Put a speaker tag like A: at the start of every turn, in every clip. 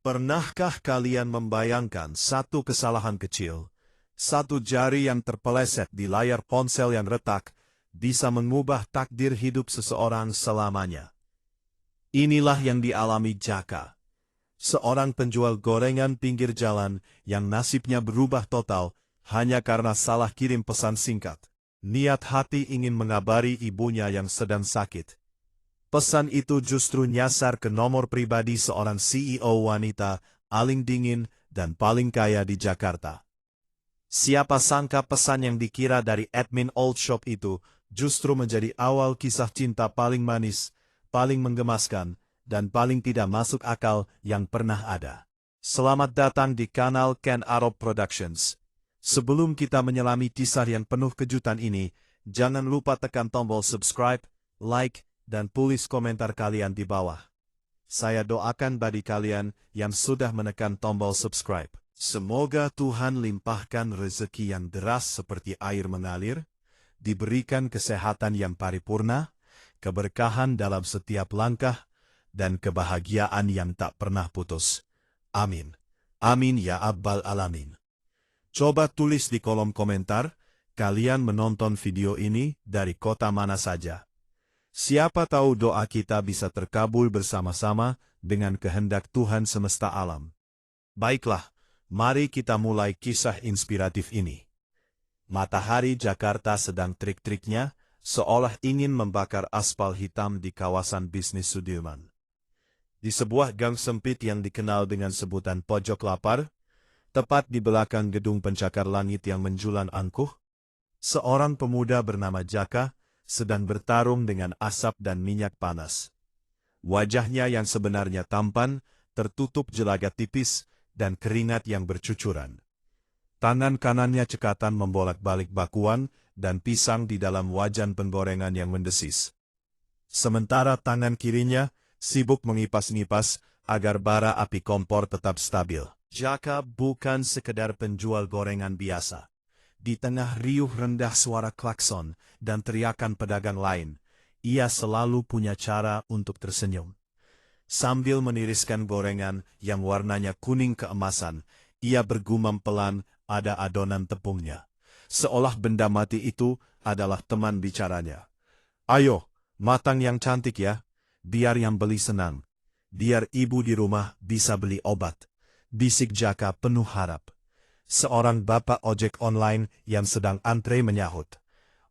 A: Pernahkah kalian membayangkan satu kesalahan kecil, satu jari yang terpeleset di layar ponsel yang retak, bisa mengubah takdir hidup seseorang selamanya? Inilah yang dialami Jaka, seorang penjual gorengan pinggir jalan yang nasibnya berubah total hanya karena salah kirim pesan singkat. Niat hati ingin mengabari ibunya yang sedang sakit. Pesan itu justru nyasar ke nomor pribadi seorang CEO wanita paling dingin dan paling kaya di Jakarta. Siapa sangka pesan yang dikira dari admin old shop itu justru menjadi awal kisah cinta paling manis, paling menggemaskan, dan paling tidak masuk akal yang pernah ada. Selamat datang di kanal Ken Arok Productions. Sebelum kita menyelami kisah yang penuh kejutan ini, jangan lupa tekan tombol subscribe, like, dan tulis komentar kalian di bawah. Saya doakan bagi kalian yang sudah menekan tombol subscribe. Semoga Tuhan limpahkan rezeki yang deras seperti air mengalir, diberikan kesehatan yang paripurna, keberkahan dalam setiap langkah, dan kebahagiaan yang tak pernah putus. Amin. Amin ya Rabbal Alamin. Coba tulis di kolom komentar, kalian menonton video ini dari kota mana saja. Siapa tahu doa kita bisa terkabul bersama-sama dengan kehendak Tuhan semesta alam. Baiklah, mari kita mulai kisah inspiratif ini. Matahari Jakarta sedang trik-triknya, seolah ingin membakar aspal hitam di kawasan bisnis Sudirman. Di sebuah gang sempit yang dikenal dengan sebutan Pojok Lapar, tepat di belakang gedung pencakar langit yang menjulang angkuh, seorang pemuda bernama Jaka sedang bertarung dengan asap dan minyak panas. Wajahnya yang sebenarnya tampan, tertutup jelaga tipis, dan keringat yang bercucuran. Tangan kanannya cekatan membolak-balik bakuan dan pisang di dalam wajan penggorengan yang mendesis. Sementara tangan kirinya sibuk mengipas-ngipas agar bara api kompor tetap stabil. Jaka bukan sekedar penjual gorengan biasa. Di tengah riuh rendah suara klakson dan teriakan pedagang lain, ia selalu punya cara untuk tersenyum. Sambil meniriskan gorengan yang warnanya kuning keemasan, ia bergumam pelan ada adonan tepungnya. Seolah benda mati itu adalah teman bicaranya. Ayo, matang yang cantik ya, biar yang beli senang. Biar ibu di rumah bisa beli obat. Bisik Jaka penuh harap. Seorang bapak ojek online yang sedang antre menyahut.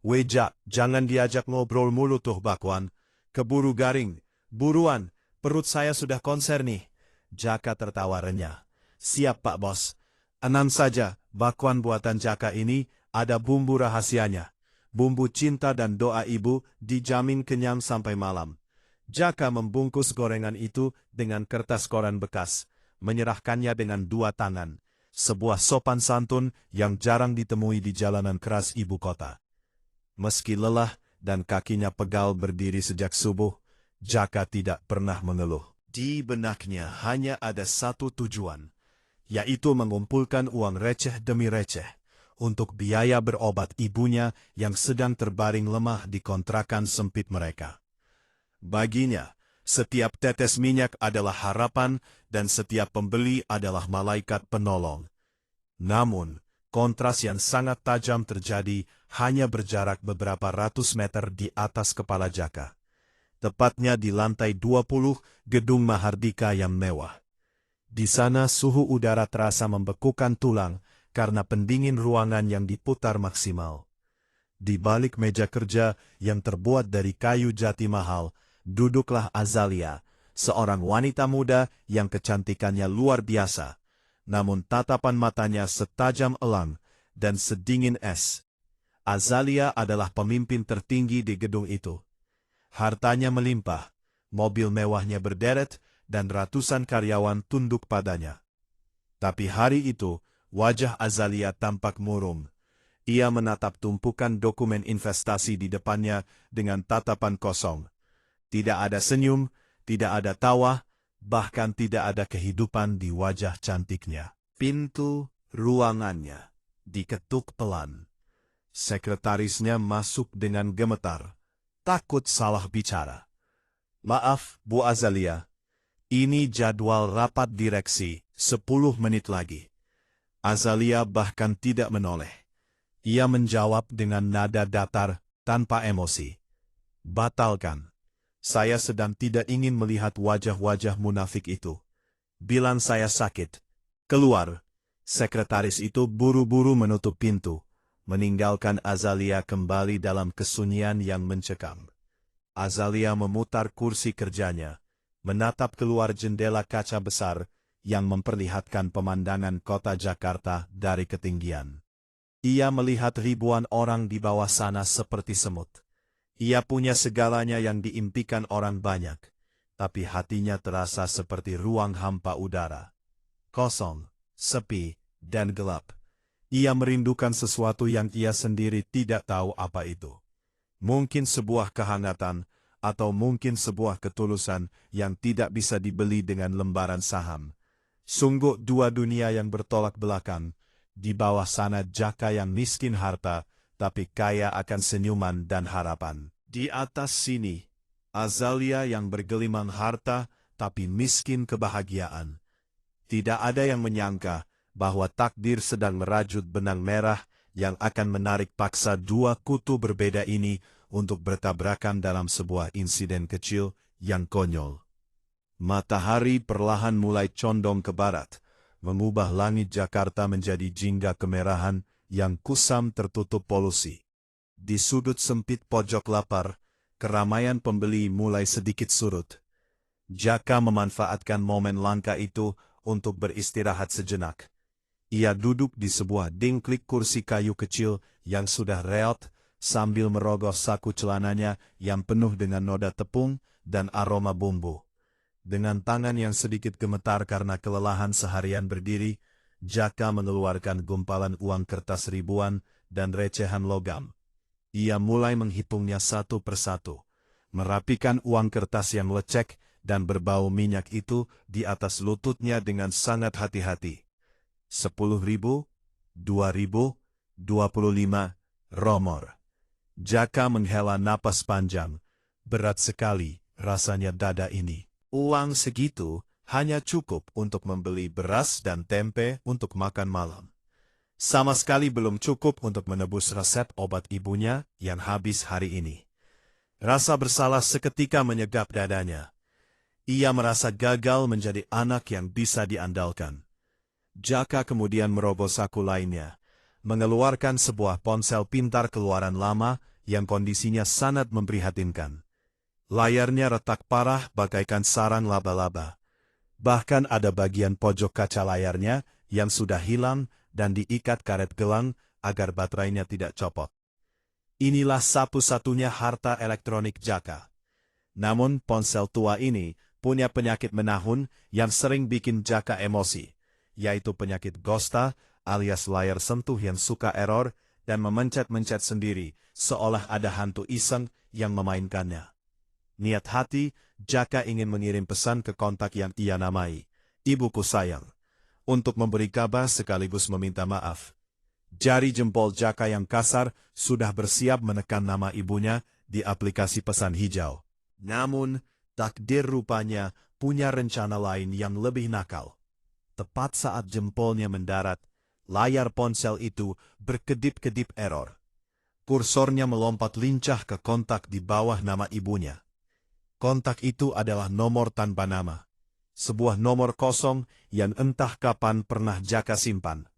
A: Jak, jangan diajak ngobrol mulu tuh bakwan. Keburu garing. Buruan, perut saya sudah konser nih. Jaka tertawa renyah. Siap Pak Bos. Enam saja, bakwan buatan Jaka ini ada bumbu rahasianya. Bumbu cinta dan doa ibu dijamin kenyang sampai malam. Jaka membungkus gorengan itu dengan kertas koran bekas, menyerahkannya dengan dua tangan. Sebuah sopan santun yang jarang ditemui di jalanan keras ibu kota. Meski lelah dan kakinya pegal berdiri sejak subuh, Jaka tidak pernah mengeluh. Di benaknya hanya ada satu tujuan, yaitu mengumpulkan uang receh demi receh untuk biaya berobat ibunya yang sedang terbaring lemah di kontrakan sempit mereka. Baginya, setiap tetes minyak adalah harapan dan setiap pembeli adalah malaikat penolong. Namun, kontras yang sangat tajam terjadi hanya berjarak beberapa ratus meter di atas kepala Jaka. Tepatnya di lantai 20 gedung Mahardika yang mewah. Di sana suhu udara terasa membekukan tulang karena pendingin ruangan yang diputar maksimal. Di balik meja kerja yang terbuat dari kayu jati mahal, duduklah Azalia, seorang wanita muda yang kecantikannya luar biasa, namun tatapan matanya setajam elang dan sedingin es. Azalia adalah pemimpin tertinggi di gedung itu. Hartanya melimpah, mobil mewahnya berderet, dan ratusan karyawan tunduk padanya. Tapi hari itu, wajah Azalia tampak muram. Ia menatap tumpukan dokumen investasi di depannya dengan tatapan kosong. Tidak ada senyum, tidak ada tawa, bahkan tidak ada kehidupan di wajah cantiknya. Pintu ruangannya diketuk pelan. Sekretarisnya masuk dengan gemetar, takut salah bicara. Maaf, Bu Azalia, Ini jadwal rapat direksi, 10 menit lagi. Azalia bahkan tidak menoleh. Ia menjawab dengan nada datar, tanpa emosi. Batalkan. Saya sedang tidak ingin melihat wajah-wajah munafik itu. Bilang saya sakit. Keluar. Sekretaris itu buru-buru menutup pintu, meninggalkan Azalia kembali dalam kesunyian yang mencekam. Azalia memutar kursi kerjanya, menatap keluar jendela kaca besar yang memperlihatkan pemandangan kota Jakarta dari ketinggian. Ia melihat ribuan orang di bawah sana seperti semut. Ia punya segalanya yang diimpikan orang banyak, tapi hatinya terasa seperti ruang hampa udara. Kosong, sepi, dan gelap. Ia merindukan sesuatu yang ia sendiri tidak tahu apa itu. Mungkin sebuah kehangatan, atau mungkin sebuah ketulusan yang tidak bisa dibeli dengan lembaran saham. Sungguh dua dunia yang bertolak belakang. Di bawah sana Jaka yang miskin harta, tapi kaya akan senyuman dan harapan. Di atas sini, Azalia yang bergelimang harta, tapi miskin kebahagiaan. Tidak ada yang menyangka bahwa takdir sedang merajut benang merah yang akan menarik paksa dua kutu berbeda ini untuk bertabrakan dalam sebuah insiden kecil yang konyol. Matahari perlahan mulai condong ke barat, mengubah langit Jakarta menjadi jingga kemerahan yang kusam tertutup polusi. Di sudut sempit pojok lapar, keramaian pembeli mulai sedikit surut. Jaka memanfaatkan momen langka itu untuk beristirahat sejenak. Ia duduk di sebuah dingklik kursi kayu kecil yang sudah reot sambil merogoh saku celananya yang penuh dengan noda tepung dan aroma bumbu. Dengan tangan yang sedikit gemetar karena kelelahan seharian berdiri, Jaka mengeluarkan gumpalan uang kertas ribuan dan recehan logam. Ia mulai menghitungnya satu persatu, merapikan uang kertas yang lecek dan berbau minyak itu di atas lututnya dengan sangat hati-hati. 10.000, 2.000, 25, romor. Jaka menghela napas panjang. Berat sekali rasanya dada ini. Uang segitu hanya cukup untuk membeli beras dan tempe untuk makan malam. Sama sekali belum cukup untuk menebus resep obat ibunya yang habis hari ini. Rasa bersalah seketika menyegap dadanya. Ia merasa gagal menjadi anak yang bisa diandalkan. Jaka kemudian merogoh saku lainnya, mengeluarkan sebuah ponsel pintar keluaran lama yang kondisinya sangat memprihatinkan. Layarnya retak parah bagaikan sarang laba-laba. Bahkan ada bagian pojok kaca layarnya yang sudah hilang dan diikat karet gelang agar baterainya tidak copot. Inilah satu-satunya harta elektronik Jaka. Namun ponsel tua ini punya penyakit menahun yang sering bikin Jaka emosi, yaitu penyakit Gosta alias layar sentuh yang suka error dan memencet-mencet sendiri seolah ada hantu iseng yang memainkannya. Niat hati, Jaka ingin mengirim pesan ke kontak yang ia namai, "Ibuku sayang," untuk memberi kabar sekaligus meminta maaf. Jari jempol Jaka yang kasar sudah bersiap menekan nama ibunya di aplikasi pesan hijau. Namun, takdir rupanya punya rencana lain yang lebih nakal. Tepat saat jempolnya mendarat, layar ponsel itu berkedip-kedip error. Kursornya melompat lincah ke kontak di bawah nama ibunya. Kontak itu adalah nomor tanpa nama. Sebuah nomor kosong yang entah kapan pernah Jaka simpan.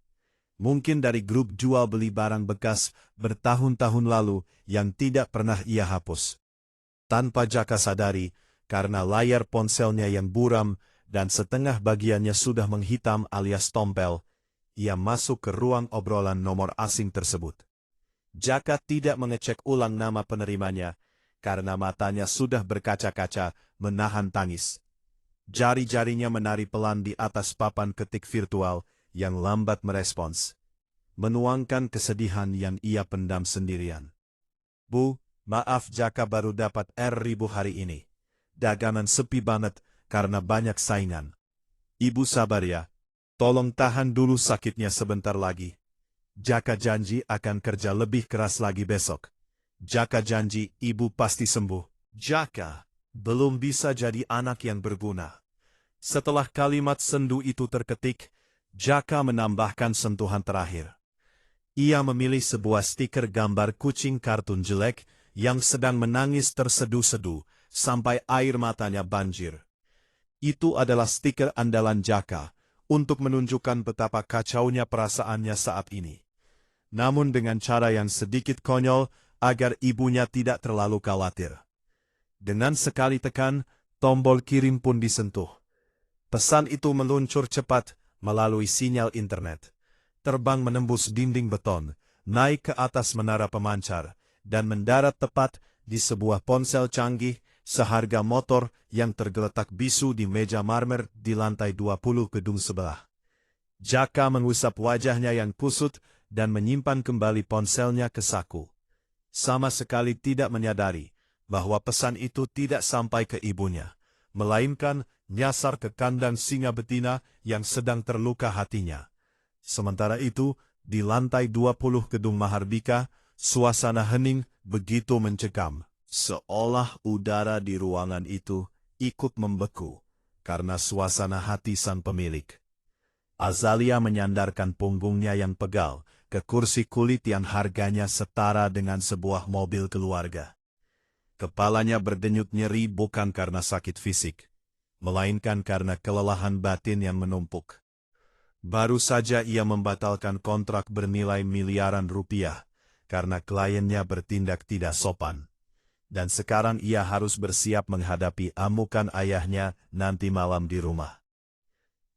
A: Mungkin dari grup jual beli barang bekas bertahun-tahun lalu yang tidak pernah ia hapus. Tanpa Jaka sadari, karena layar ponselnya yang buram dan setengah bagiannya sudah menghitam alias tompel, ia masuk ke ruang obrolan nomor asing tersebut. Jaka tidak mengecek ulang nama penerimanya, karena matanya sudah berkaca-kaca menahan tangis. Jari-jarinya menari pelan di atas papan ketik virtual yang lambat merespons, menuangkan kesedihan yang ia pendam sendirian. "Bu, maaf Jaka baru dapat R1000 hari ini. Dagangan sepi banget karena banyak saingan. Ibu sabar ya, tolong tahan dulu sakitnya sebentar lagi. Jaka janji akan kerja lebih keras lagi besok. Jaka janji ibu pasti sembuh." Jaka belum bisa jadi anak yang berguna. Setelah kalimat sendu itu terketik, Jaka menambahkan sentuhan terakhir. Ia memilih sebuah stiker gambar kucing kartun jelek yang sedang menangis terseduh-seduh sampai air matanya banjir. Itu adalah stiker andalan Jaka untuk menunjukkan betapa kacaunya perasaannya saat ini. Namun dengan cara yang sedikit konyol agar ibunya tidak terlalu khawatir. Dengan sekali tekan, tombol kirim pun disentuh. Pesan itu meluncur cepat melalui sinyal internet, terbang menembus dinding beton, naik ke atas menara pemancar, dan mendarat tepat di sebuah ponsel canggih seharga motor yang tergeletak bisu di meja marmer di lantai 20 gedung sebelah. Jaka mengusap wajahnya yang kusut dan menyimpan kembali ponselnya ke saku. Sama sekali tidak menyadari bahwa pesan itu tidak sampai ke ibunya, melainkan nyasar ke kandang singa betina yang sedang terluka hatinya. Sementara itu, di lantai 20 gedung Mahardika, suasana hening begitu mencekam, seolah udara di ruangan itu ikut membeku karena suasana hati sang pemilik. Azalia menyandarkan punggungnya yang pegal ke kursi kulit yang harganya setara dengan sebuah mobil keluarga. Kepalanya berdenyut nyeri bukan karena sakit fisik, melainkan karena kelelahan batin yang menumpuk. Baru saja ia membatalkan kontrak bernilai miliaran rupiah karena kliennya bertindak tidak sopan. Dan sekarang ia harus bersiap menghadapi amukan ayahnya nanti malam di rumah.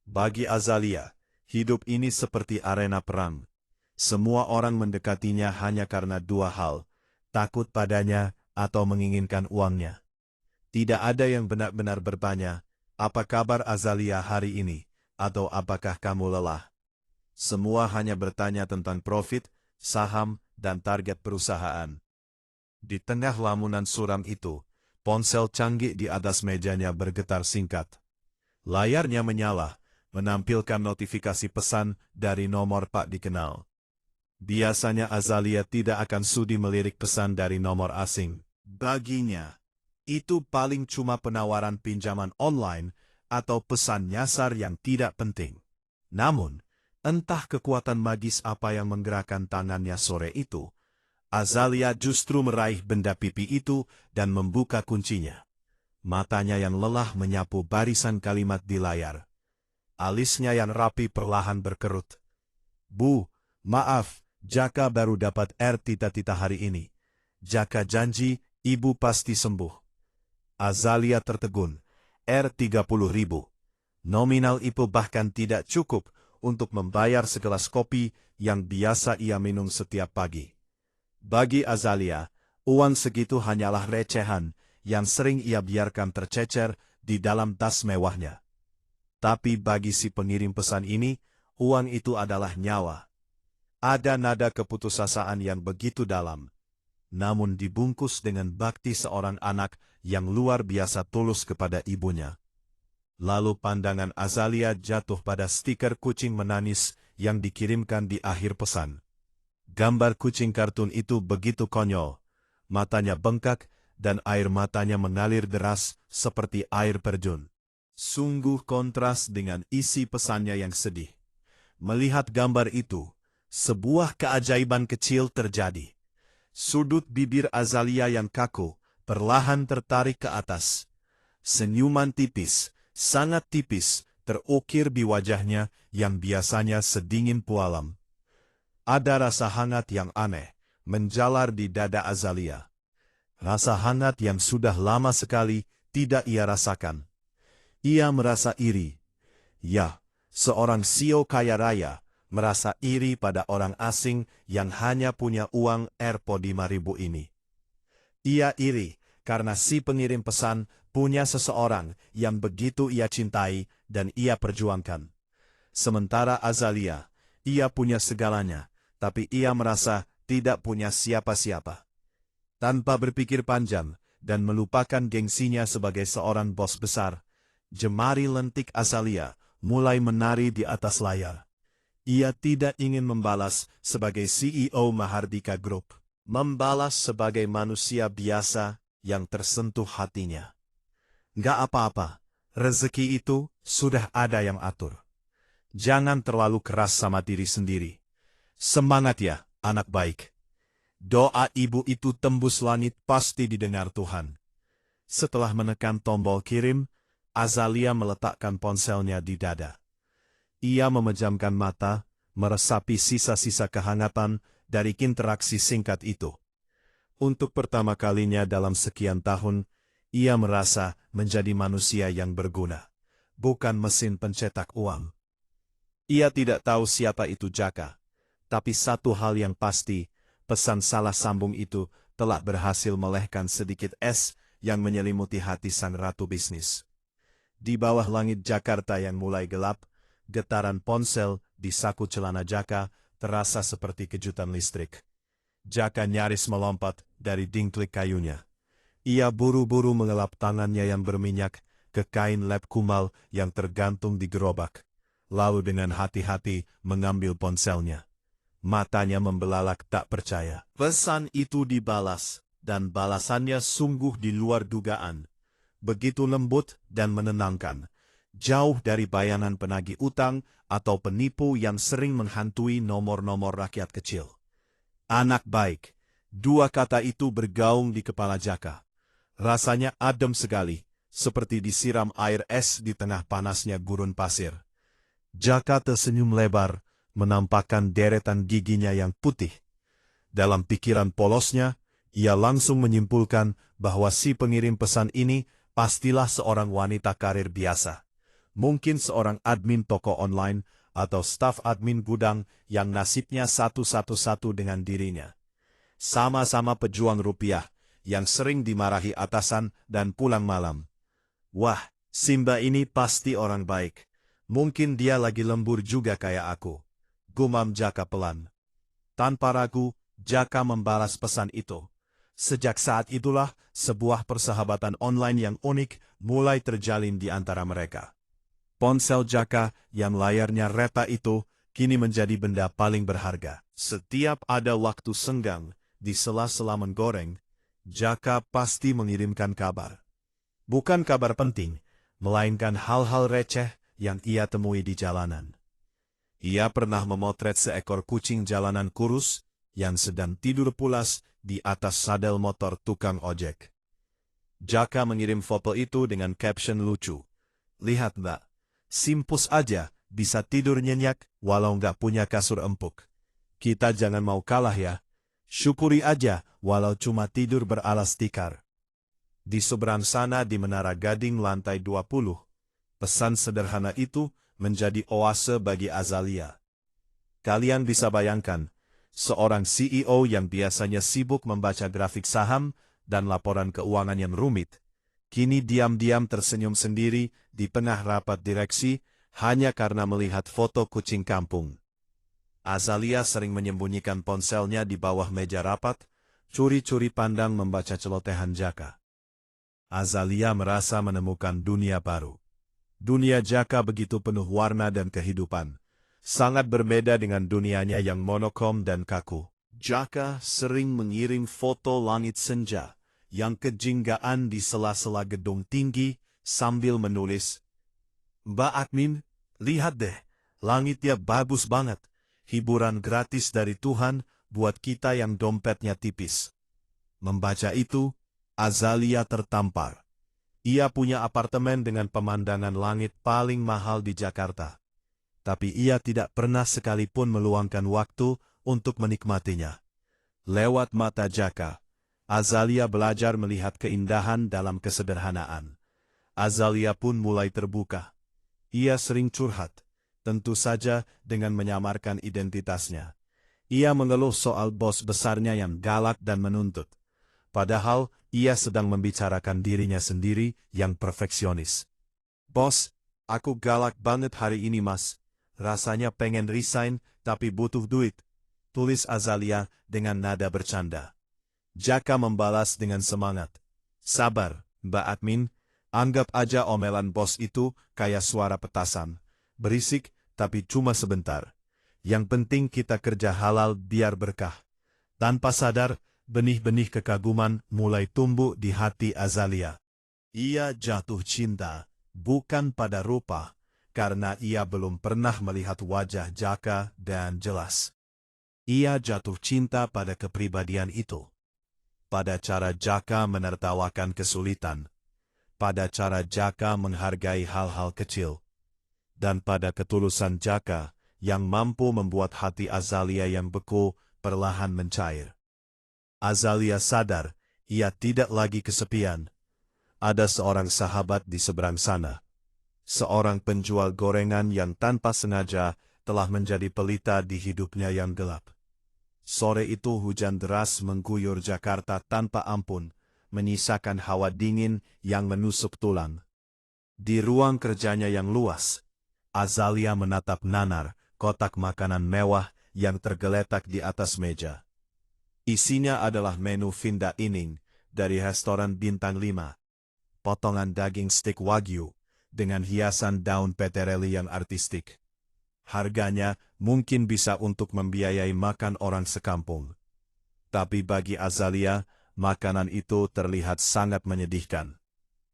A: Bagi Azalia, hidup ini seperti arena perang. Semua orang mendekatinya hanya karena dua hal, takut padanya atau menginginkan uangnya. Tidak ada yang benar-benar bertanya, apa kabar Azalia hari ini, atau apakah kamu lelah? Semua hanya bertanya tentang profit, saham, dan target perusahaan. Di tengah lamunan suram itu, ponsel canggih di atas mejanya bergetar singkat. Layarnya menyala, menampilkan notifikasi pesan dari nomor tak dikenal. Biasanya Azalia tidak akan sudi melirik pesan dari nomor asing. Baginya, itu paling cuma penawaran pinjaman online atau pesan nyasar yang tidak penting. Namun, entah kekuatan magis apa yang menggerakkan tangannya sore itu, Azalia justru meraih benda pipi itu dan membuka kuncinya. Matanya yang lelah menyapu barisan kalimat di layar. Alisnya yang rapi perlahan berkerut. Bu, maaf, Jaka baru dapat tita-tita hari ini. Jaka janji, ibu pasti sembuh. Azalia tertegun. 30.000. Nominal itu bahkan tidak cukup untuk membayar segelas kopi yang biasa ia minum setiap pagi. Bagi Azalia, uang segitu hanyalah recehan yang sering ia biarkan tercecer di dalam tas mewahnya. Tapi bagi si pengirim pesan ini, uang itu adalah nyawa. Ada nada keputusasaan yang begitu dalam, namun dibungkus dengan bakti seorang anak yang luar biasa tulus kepada ibunya. Lalu pandangan Azalia jatuh pada stiker kucing menangis yang dikirimkan di akhir pesan. Gambar kucing kartun itu begitu konyol, matanya bengkak dan air matanya mengalir deras seperti air terjun. Sungguh kontras dengan isi pesannya yang sedih. Melihat gambar itu, sebuah keajaiban kecil terjadi. Sudut bibir Azalia yang kaku perlahan tertarik ke atas. Senyuman tipis, sangat tipis, terukir di wajahnya yang biasanya sedingin pualam. Ada rasa hangat yang aneh menjalar di dada Azalia. Rasa hangat yang sudah lama sekali tidak ia rasakan. Ia merasa iri. Ya, seorang CEO kaya raya merasa iri pada orang asing yang hanya punya uang AirPod 5.000 ini. Ia iri karena si pengirim pesan punya seseorang yang begitu ia cintai dan ia perjuangkan. Sementara Azalia, ia punya segalanya, tapi ia merasa tidak punya siapa-siapa. Tanpa berpikir panjang dan melupakan gengsinya sebagai seorang bos besar, jemari lentik Azalia mulai menari di atas layar. Ia tidak ingin membalas sebagai CEO Mahardika Group, membalas sebagai manusia biasa yang tersentuh hatinya. Gak apa-apa, Rezeki itu sudah ada yang atur. Jangan terlalu keras sama diri sendiri. Semangat ya, anak baik. Doa ibu itu tembus langit pasti didengar Tuhan. Setelah menekan tombol kirim, Azalia meletakkan ponselnya di dada. Ia memejamkan mata, meresapi sisa-sisa kehangatan dari interaksi singkat itu. Untuk pertama kalinya dalam sekian tahun, ia merasa menjadi manusia yang berguna, bukan mesin pencetak uang. Ia tidak tahu siapa itu Jaka, tapi satu hal yang pasti, pesan salah sambung itu telah berhasil melehkan sedikit es yang menyelimuti hati sang ratu bisnis. Di bawah langit Jakarta yang mulai gelap, getaran ponsel di saku celana Jaka terasa seperti kejutan listrik. Jaka nyaris melompat dari dingklik kayunya. Ia buru-buru mengelap tangannya yang berminyak ke kain lap kumal yang tergantung di gerobak, lalu dengan hati-hati mengambil ponselnya. Matanya membelalak tak percaya. Pesan itu dibalas, dan balasannya sungguh di luar dugaan. Begitu lembut dan menenangkan, jauh dari bayangan penagih utang atau penipu yang sering menghantui nomor-nomor rakyat kecil. Anak baik, dua kata itu bergaung di kepala Jaka. Rasanya adem sekali, seperti disiram air es di tengah panasnya gurun pasir. Jaka tersenyum lebar, menampakkan deretan giginya yang putih. Dalam pikiran polosnya, ia langsung menyimpulkan bahwa si pengirim pesan ini pastilah seorang wanita karir biasa. Mungkin seorang admin toko online atau staf admin gudang yang nasibnya satu-satu dengan dirinya. Sama-sama pejuang rupiah yang sering dimarahi atasan dan pulang malam. Wah, Simba ini pasti orang baik. Mungkin dia lagi lembur juga kayak aku, gumam Jaka pelan. Tanpa ragu, Jaka membalas pesan itu. Sejak saat itulah, sebuah persahabatan online yang unik mulai terjalin di antara mereka. Ponsel Jaka yang layarnya reta itu kini menjadi benda paling berharga. Setiap ada waktu senggang, di sela-sela menggoreng, Jaka pasti mengirimkan kabar. Bukan kabar penting, melainkan hal-hal receh yang ia temui di jalanan. Ia pernah memotret seekor kucing jalanan kurus yang sedang tidur pulas di atas sadel motor tukang ojek. Jaka mengirim foto itu dengan caption lucu. Lihat mbak, simpus aja bisa tidur nyenyak walau nggak punya kasur empuk. Kita jangan mau kalah ya. Syukuri aja walau cuma tidur beralas tikar. Di seberang sana di Menara Gading lantai 20, pesan sederhana itu menjadi oase bagi Azalia. Kalian bisa bayangkan, seorang CEO yang biasanya sibuk membaca grafik saham dan laporan keuangan yang rumit, kini diam-diam tersenyum sendiri di tengah rapat direksi hanya karena melihat foto kucing kampung. Azalia sering menyembunyikan ponselnya di bawah meja rapat, curi-curi pandang membaca celotehan Jaka. Azalia merasa menemukan dunia baru. Dunia Jaka begitu penuh warna dan kehidupan. Sangat berbeda dengan dunianya yang monokom dan kaku. Jaka sering mengirim foto langit senja yang kejinggaan di sela-sela gedung tinggi sambil menulis, "Mbak Admin, lihat deh, langitnya bagus banget. Hiburan gratis dari Tuhan buat kita yang dompetnya tipis." Membaca itu, Azalia tertampar. Ia punya apartemen dengan pemandangan langit paling mahal di Jakarta. Tapi ia tidak pernah sekalipun meluangkan waktu untuk menikmatinya. Lewat mata Jaka, Azalia belajar melihat keindahan dalam kesederhanaan. Azalia pun mulai terbuka. Ia sering curhat, tentu saja dengan menyamarkan identitasnya. Ia mengeluh soal bos besarnya yang galak dan menuntut. Padahal ia sedang membicarakan dirinya sendiri yang perfeksionis. "Bos, aku galak banget hari ini mas. Rasanya pengen resign tapi butuh duit," tulis Azalia dengan nada bercanda. Jaka membalas dengan semangat. "Sabar, Mbak Admin, anggap aja omelan bos itu kayak suara petasan. Berisik tapi cuma sebentar. Yang penting kita kerja halal biar berkah." Tanpa sadar, benih-benih kekaguman mulai tumbuh di hati Azalia. Ia jatuh cinta bukan pada rupa, karena ia belum pernah melihat wajah Jaka dan jelas. Ia jatuh cinta pada kepribadian itu. Pada cara Jaka menertawakan kesulitan, pada cara Jaka menghargai hal-hal kecil, dan pada ketulusan Jaka yang mampu membuat hati Azalia yang beku perlahan mencair. Azalia sadar, ia tidak lagi kesepian. Ada seorang sahabat di seberang sana. Seorang penjual gorengan yang tanpa sengaja telah menjadi pelita di hidupnya yang gelap. Sore itu hujan deras mengguyur Jakarta tanpa ampun, menyisakan hawa dingin yang menusuk tulang. Di ruang kerjanya yang luas, Azalia menatap nanar, kotak makanan mewah yang tergeletak di atas meja. Isinya adalah menu Vinda Ining dari restoran Bintang 5. Potongan daging stik wagyu dengan hiasan daun petereli yang artistik. Harganya mungkin bisa untuk membiayai makan orang sekampung. Tapi bagi Azalia, makanan itu terlihat sangat menyedihkan.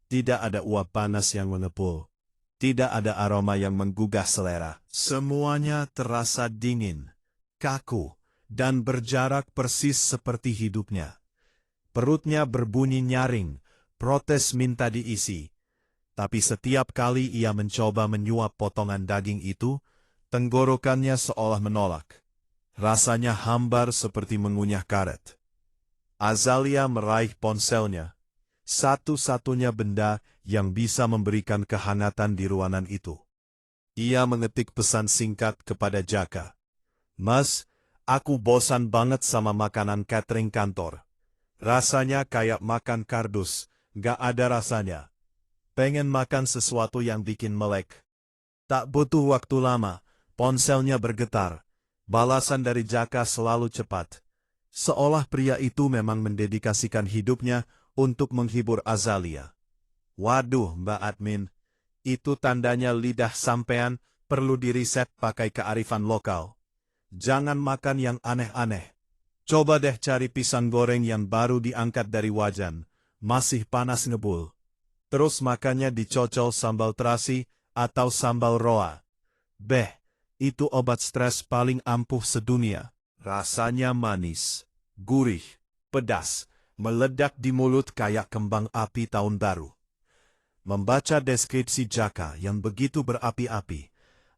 A: Tidak ada uap panas yang mengepul. Tidak ada aroma yang menggugah selera. Semuanya terasa dingin, kaku, dan berjarak persis seperti hidupnya. Perutnya berbunyi nyaring, protes minta diisi. Tapi setiap kali ia mencoba menyuap potongan daging itu, tenggorokannya seolah menolak. Rasanya hambar seperti mengunyah karet. Azalia meraih ponselnya, satu-satunya benda yang bisa memberikan kehangatan di ruangan itu. Ia mengetik pesan singkat kepada Jaka. "Mas, aku bosan banget sama makanan catering kantor. Rasanya kayak makan kardus, gak ada rasanya. Pengen makan sesuatu yang bikin melek." Tak butuh waktu lama, ponselnya bergetar. Balasan dari Jaka selalu cepat. Seolah pria itu memang mendedikasikan hidupnya untuk menghibur Azalia. "Waduh, Mbak Admin, itu tandanya lidah sampean perlu diriset pakai kearifan lokal. Jangan makan yang aneh-aneh. Coba deh cari pisang goreng yang baru diangkat dari wajan, masih panas ngebul. Terus makannya dicocol sambal terasi atau sambal roa. Beh, itu obat stres paling ampuh sedunia. Rasanya manis, gurih, pedas, meledak di mulut kayak kembang api tahun baru." Membaca deskripsi Jaka yang begitu berapi-api,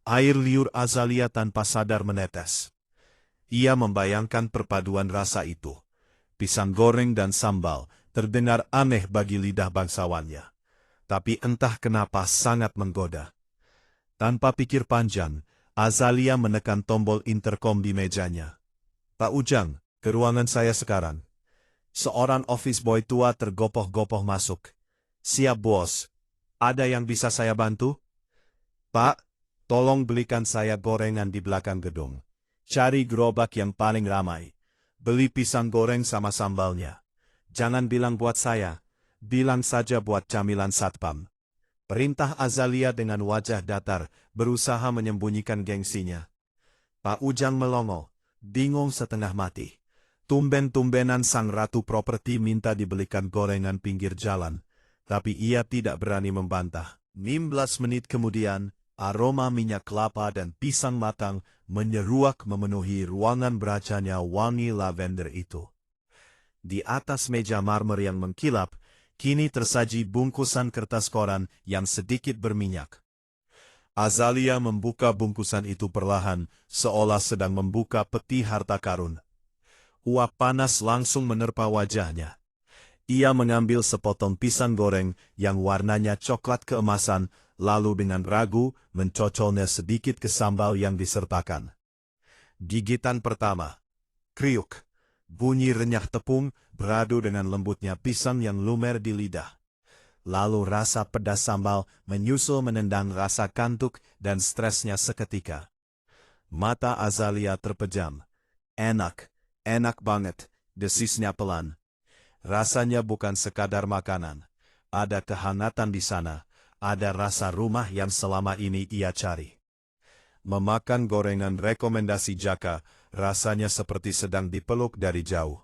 A: air liur Azalia tanpa sadar menetes. Ia membayangkan perpaduan rasa itu. Pisang goreng dan sambal terdengar aneh bagi lidah bangsawannya. Tapi entah kenapa sangat menggoda. Tanpa pikir panjang, Azalia menekan tombol interkom di mejanya. "Pak Ujang, ke ruangan saya sekarang." Seorang office boy tua tergopoh-gopoh masuk. "Siap, bos. Ada yang bisa saya bantu?" "Pak, tolong belikan saya gorengan di belakang gedung. Cari gerobak yang paling ramai. Beli pisang goreng sama sambalnya. Jangan bilang buat saya, bilang saja buat camilan satpam." Perintah Azalia dengan wajah datar, berusaha menyembunyikan gengsinya. Pak Ujang melongo, bingung setengah mati. Tumben-tumbenan sang ratu properti minta dibelikan gorengan pinggir jalan, tapi ia tidak berani membantah. 15 menit kemudian, aroma minyak kelapa dan pisang matang menyeruak memenuhi ruangan beracanya wangi lavender itu. Di atas meja marmer yang mengkilap, kini tersaji bungkusan kertas koran yang sedikit berminyak. Azalia membuka bungkusan itu perlahan, seolah sedang membuka peti harta karun. Uap panas langsung menerpa wajahnya. Ia mengambil sepotong pisang goreng yang warnanya coklat keemasan, lalu dengan ragu mencocolnya sedikit ke sambal yang disertakan. Gigitan pertama, kriuk. Bunyi renyah tepung beradu dengan lembutnya pisang yang lumer di lidah. Lalu rasa pedas sambal menyusul menendang rasa kantuk dan stresnya seketika. Mata Azalia terpejam. "Enak, enak banget," desisnya pelan. Rasanya bukan sekadar makanan. Ada kehangatan di sana, ada rasa rumah yang selama ini ia cari. Memakan gorengan rekomendasi Jaka, rasanya seperti sedang dipeluk dari jauh.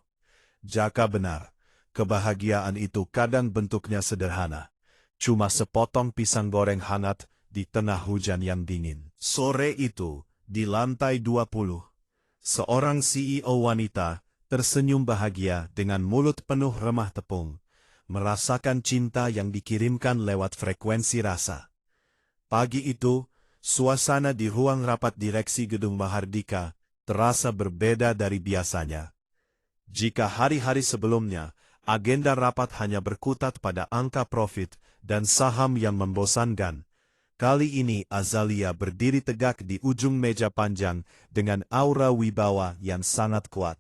A: Jaka benar, kebahagiaan itu kadang bentuknya sederhana. Cuma sepotong pisang goreng hangat di tengah hujan yang dingin. Sore itu, di lantai 20, seorang CEO wanita tersenyum bahagia dengan mulut penuh remah tepung, merasakan cinta yang dikirimkan lewat frekuensi rasa. Pagi itu, suasana di ruang rapat direksi Gedung Mahardika terasa berbeda dari biasanya. Jika hari-hari sebelumnya, agenda rapat hanya berkutat pada angka profit dan saham yang membosankan, kali ini Azalia berdiri tegak di ujung meja panjang dengan aura wibawa yang sangat kuat.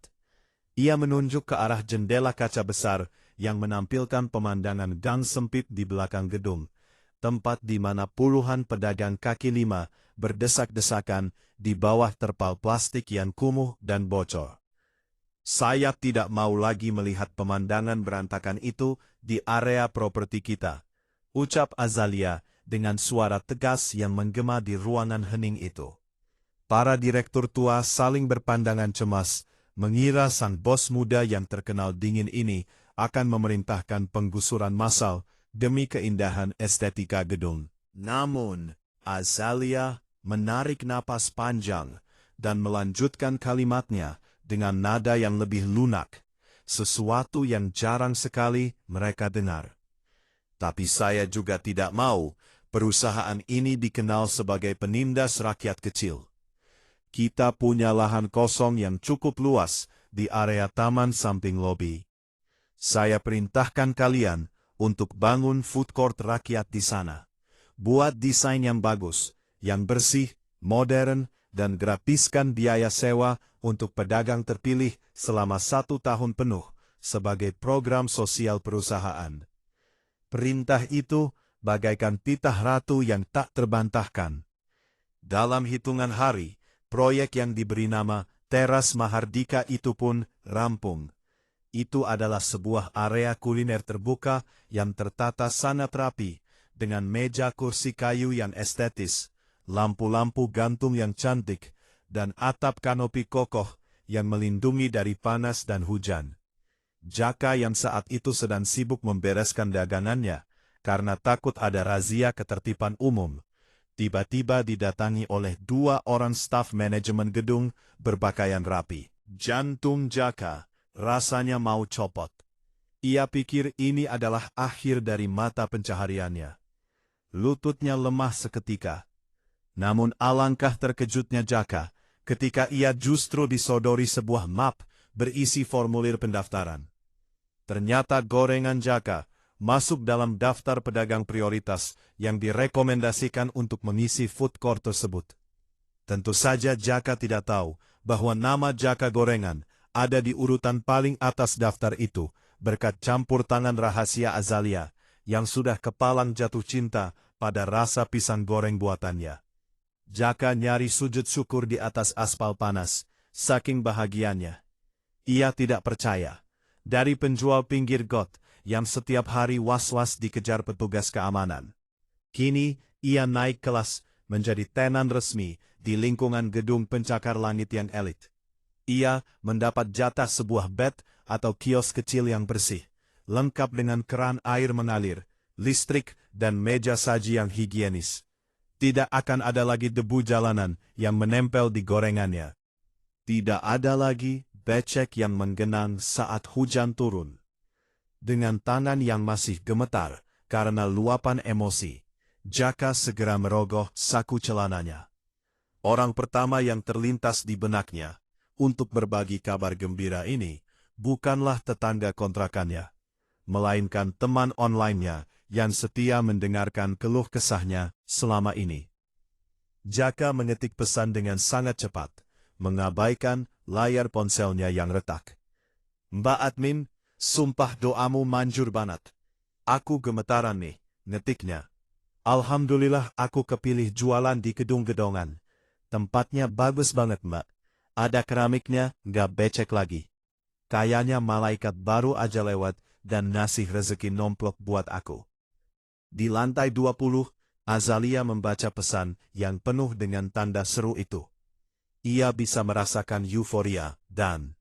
A: Ia menunjuk ke arah jendela kaca besar yang menampilkan pemandangan gang sempit di belakang gedung, tempat di mana puluhan pedagang kaki lima berdesak-desakan di bawah terpal plastik yang kumuh dan bocor. Saya tidak mau lagi melihat pemandangan berantakan itu di area properti kita, ucap Azalia dengan suara tegas yang menggema di ruangan hening itu. Para direktur tua saling berpandangan cemas, mengira sang bos muda yang terkenal dingin ini akan memerintahkan penggusuran massal demi keindahan estetika gedung. Namun, Azalia menarik napas panjang dan melanjutkan kalimatnya dengan nada yang lebih lunak, sesuatu yang jarang sekali mereka dengar. Tapi saya juga tidak mau perusahaan ini dikenal sebagai penindas rakyat kecil. Kita punya lahan kosong yang cukup luas di area taman samping lobi. Saya perintahkan kalian untuk bangun food court rakyat di sana. Buat desain yang bagus, yang bersih, modern, dan gratiskan biaya sewa untuk pedagang terpilih selama 1 tahun penuh sebagai program sosial perusahaan. Perintah itu bagaikan titah ratu yang tak terbantahkan. Dalam hitungan hari, proyek yang diberi nama Teras Mahardika itu pun rampung. Itu adalah sebuah area kuliner terbuka yang tertata sangat rapi, dengan meja kursi kayu yang estetis, lampu-lampu gantung yang cantik, dan atap kanopi kokoh yang melindungi dari panas dan hujan. Jaka yang saat itu sedang sibuk membereskan dagangannya, karena takut ada razia ketertiban umum, tiba-tiba didatangi oleh 2 orang staf manajemen gedung berpakaian rapi. Jantung Jaka rasanya mau copot. Ia pikir ini adalah akhir dari mata pencahariannya. Lututnya lemah seketika. Namun alangkah terkejutnya Jaka ketika ia justru disodori sebuah map berisi formulir pendaftaran. Ternyata gorengan Jaka masuk dalam daftar pedagang prioritas yang direkomendasikan untuk mengisi food court tersebut. Tentu saja Jaka tidak tahu bahwa nama Jaka Gorengan ada di urutan paling atas daftar itu berkat campur tangan rahasia Azalia yang sudah kepalang jatuh cinta pada rasa pisang goreng buatannya. Jaka nyari sujud syukur di atas aspal panas, saking bahagianya. Ia tidak percaya. Dari penjual pinggir got yang setiap hari was-was dikejar petugas keamanan, kini ia naik kelas menjadi tenan resmi di lingkungan gedung pencakar langit yang elit. Ia mendapat jatah sebuah bed atau kios kecil yang bersih, lengkap dengan keran air mengalir, listrik, dan meja saji yang higienis. Tidak akan ada lagi debu jalanan yang menempel di gorengannya. Tidak ada lagi becek yang menggenang saat hujan turun. Dengan tangan yang masih gemetar karena luapan emosi, Jaka segera merogoh saku celananya. Orang pertama yang terlintas di benaknya untuk berbagi kabar gembira ini bukanlah tetangga kontrakannya, melainkan teman online-nya yang setia mendengarkan keluh kesahnya selama ini. Jaka mengetik pesan dengan sangat cepat, mengabaikan layar ponselnya yang retak. "Mbak Admin, sumpah doamu manjur banget. Aku gemetaran nih," ngetiknya. "Alhamdulillah aku kepilih jualan di gedung-gedongan. Tempatnya bagus banget mbak. Ada keramiknya, nggak becek lagi. Kayaknya malaikat baru aja lewat dan ngasih rezeki nomplok buat aku." Di lantai 20, Azalia membaca pesan yang penuh dengan tanda seru itu. Ia bisa merasakan euforia dan